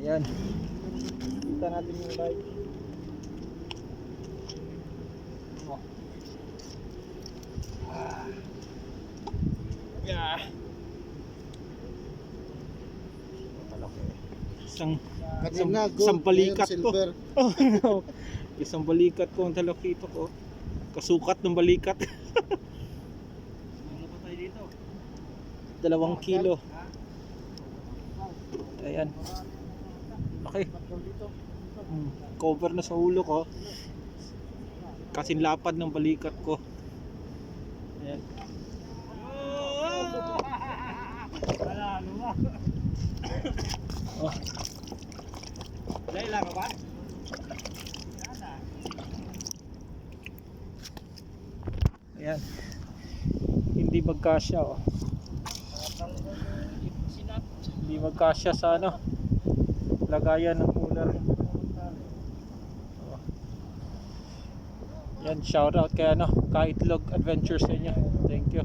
Ayan. Kita natin yung light. Oh. Yeah. Isang balikat ko. Oh, no. Isang balikat ko ang talakito ko. Kasukat ng balikat. 2 kilo. Ayan. Okay. Cover na sa ulo ko. Kasing lapad ng balikat ko. Ayan. Oh. Lang ba? Ayan. Hindi magkasya oh. Hindi magkasya sa ano lagayan ng cooler. Oh. Yan, shout out kay ano Kaitlog Adventures sa inyo. Thank you.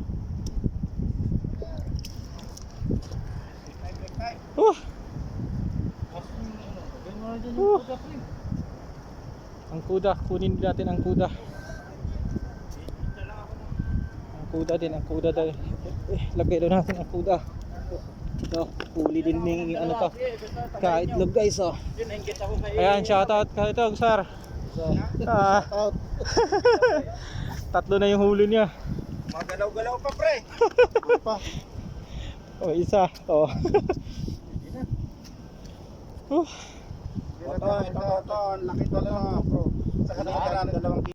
Ang kuda, kunin natin ang kuda. Ang kuda dahil lagay doon natin ang kuda. Ito, huli din ng ano to. Kaitlog guys oh. Ayan, shoutout Kaitlog sir. Tatlo na yung huli niya. Magalaw-galaw pa pre. Oh, isa. Oh. Ito, laki to na bro. Sa kanila 2